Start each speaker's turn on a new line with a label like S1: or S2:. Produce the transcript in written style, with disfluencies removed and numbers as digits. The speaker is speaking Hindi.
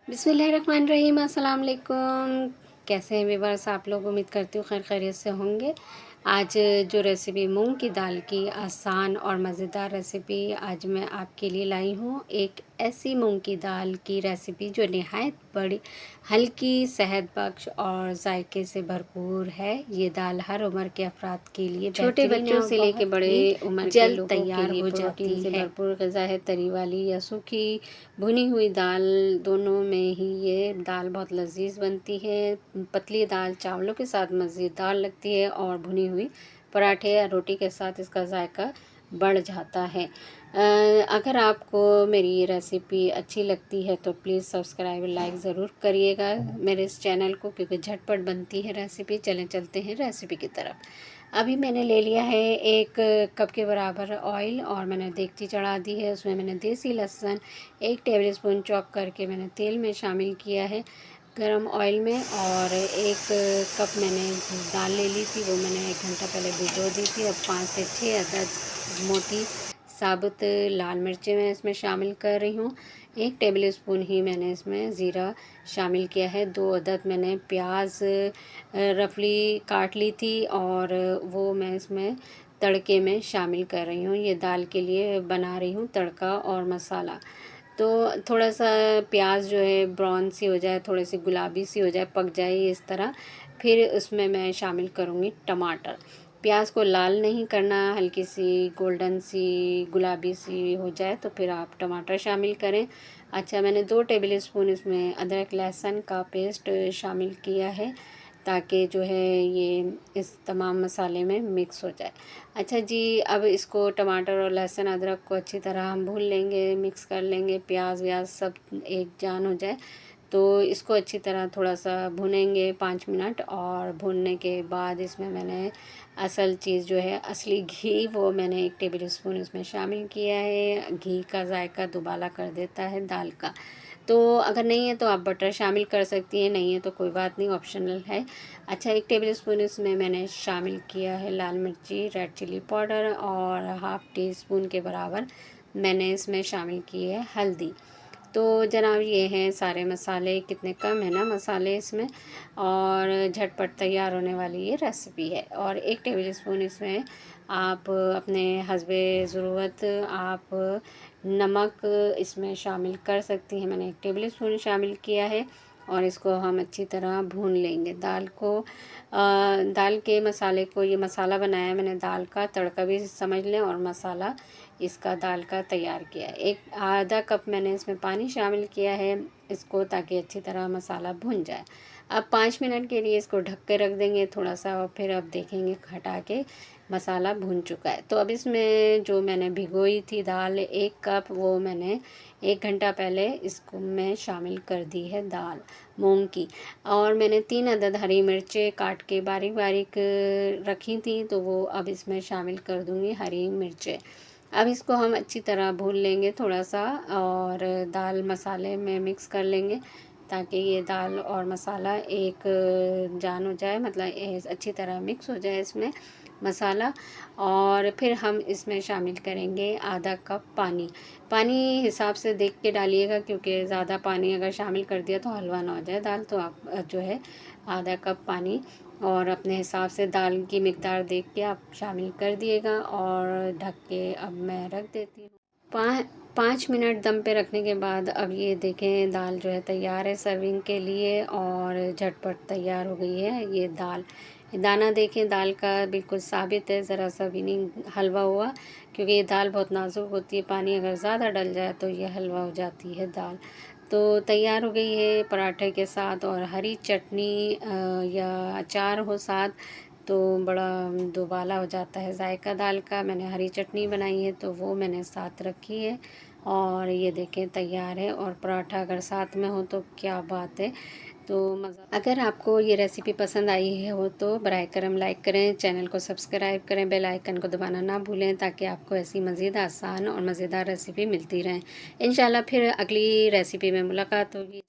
S1: बिस्मिल्लाहिर्रहमानिर्रहीम। अस्सलाम वालेकुम। कैसे हैं व्यूअर्स आप लोग? उम्मीद करती हूँ खैर खैरियत से होंगे। आज जो रेसिपी मूंग की दाल की आसान और मज़ेदार रेसिपी आज मैं आपके लिए लाई हूँ। एक ऐसी मूंग की दाल की रेसिपी जो नहायत बड़ी हल्की, सेहत बख्श और जायके से भरपूर है। ये दाल हर उम्र के अफराद के लिए छोटे बच्चों से लेके बड़े उम्र के लोगों के लिए प्रोटीन से भरपूर ग़िज़ा है। तरी वाली या सूखी भुनी हुई दाल, दोनों में ही ये दाल बहुत लजीज बनती है। पतली दाल चावलों के साथ मज़ेदार लगती है और भुनी हुई पराठे या रोटी के साथ इसका जायका बढ़ जाता है। अगर आपको मेरी ये रेसिपी अच्छी लगती है तो प्लीज़ सब्सक्राइब लाइक ज़रूर करिएगा मेरे इस चैनल को, क्योंकि झटपट बनती है रेसिपी। चलते हैं रेसिपी की तरफ। अभी मैंने ले लिया है 1 कप के बराबर ऑयल और मैंने देगची चढ़ा दी है। उसमें मैंने देसी लहसुन 1 टेबलस्पून चॉप करके मैंने तेल में शामिल किया है गरम ऑयल में। और 1 कप मैंने दाल ले ली थी, वो मैंने 1 घंटा पहले भिगो दी थी। अब 5 से 6 अदद मोटी साबुत लाल मिर्चें मैं इसमें शामिल कर रही हूँ। 1 टेबलस्पून ही मैंने इसमें ज़ीरा शामिल किया है। 2 अदद मैंने प्याज रफली काट ली थी और वो मैं इसमें तड़के में शामिल कर रही हूँ। ये दाल के लिए बना रही हूँ तड़का और मसाला। तो थोड़ा सा प्याज जो है ब्राउन सी हो जाए, थोड़ी सी गुलाबी सी हो जाए, पक जाए इस तरह, फिर उसमें मैं शामिल करूँगी टमाटर। प्याज को लाल नहीं करना, हल्की सी गोल्डन सी गुलाबी सी हो जाए तो फिर आप टमाटर शामिल करें। अच्छा, मैंने 2 टेबलस्पून इसमें अदरक लहसुन का पेस्ट शामिल किया है ताकि जो है ये इस तमाम मसाले में मिक्स हो जाए। अच्छा जी, अब इसको टमाटर और लहसुन अदरक को अच्छी तरह हम भून लेंगे, मिक्स कर लेंगे, प्याज व्याज सब एक जान हो जाए तो इसको अच्छी तरह थोड़ा सा भुनेंगे 5 मिनट। और भूनने के बाद इसमें मैंने असल चीज़ जो है असली घी, वो मैंने 1 टेबलस्पून इसमें शामिल किया है। घी का जायका दुबाला कर देता है दाल का। तो अगर नहीं है तो आप बटर शामिल कर सकती हैं, नहीं है तो कोई बात नहीं, ऑप्शनल है। अच्छा, 1 टेबलस्पून इसमें मैंने शामिल किया है लाल मिर्ची रेड चिली पाउडर और हाफ़ टी स्पून के बराबर मैंने इसमें शामिल की है हल्दी। तो जनाब ये हैं सारे मसाले, कितने कम है ना मसाले इसमें, और झटपट तैयार होने वाली ये रेसिपी है। और 1 टेबलस्पून इसमें आप अपने हस्बे ज़रूरत आप नमक इसमें शामिल कर सकती हैं। मैंने 1 टेबलस्पून शामिल किया है और इसको हम अच्छी तरह भून लेंगे। दाल को दाल के मसाले को, ये मसाला बनाया है मैंने दाल का, तड़का भी समझ लें और मसाला इसका दाल का तैयार किया है। 1 आधा कप मैंने इसमें पानी शामिल किया है इसको, ताकि अच्छी तरह मसाला भुन जाए। अब 5 मिनट के लिए इसको ढक के रख देंगे थोड़ा सा, और फिर अब देखेंगे हटा के मसाला भुन चुका है। तो अब इसमें जो मैंने भिगोई थी दाल 1 कप, वो मैंने 1 घंटा पहले इसको मैं शामिल कर दी है दाल मूंग की। और मैंने 3 अदद हरी मिर्चें काट के बारीक बारीक रखी थी, तो वो अब इसमें शामिल कर दूँगी हरी मिर्चें। अब इसको हम अच्छी तरह भून लेंगे थोड़ा सा और दाल मसाले में मिक्स कर लेंगे, ताकि ये दाल और मसाला एक जान हो जाए, मतलब अच्छी तरह मिक्स हो जाए इसमें मसाला। और फिर हम इसमें शामिल करेंगे आधा कप पानी। पानी हिसाब से देख के डालिएगा, क्योंकि ज़्यादा पानी अगर शामिल कर दिया तो हलवा ना हो जाए दाल। तो आप जो है आधा कप पानी और अपने हिसाब से दाल की मिक़दार देख के आप शामिल कर दिएगा। और ढक के अब मैं रख देती हूँ। 5 मिनट दम पे रखने के बाद अब ये देखें दाल जो है तैयार है सर्विंग के लिए और झटपट तैयार हो गई है ये दाल। दाना देखें दाल का बिल्कुल साबित है, ज़रा सा भी नहीं हलवा हुआ, क्योंकि ये दाल बहुत नाजुक होती है। पानी अगर ज़्यादा डल जाए तो ये हलवा हो जाती है दाल। तो तैयार हो गई है पराठे के साथ, और हरी चटनी या अचार हो साथ तो बड़ा दुबाला हो जाता है जायका दाल का। मैंने हरी चटनी बनाई है तो वो मैंने साथ रखी है। और ये देखें तैयार है, और पराठा अगर साथ में हो तो क्या बात है, तो मज़ा। अगर आपको ये रेसिपी पसंद आई है हो तो बराए करम लाइक करें, चैनल को सब्सक्राइब करें, बेल आइकन को दबाना ना भूलें, ताकि आपको ऐसी मज़ीद आसान और मज़ेदार रेसिपी मिलती रहें। इंशाल्लाह फिर अगली रेसिपी में मुलाकात होगी।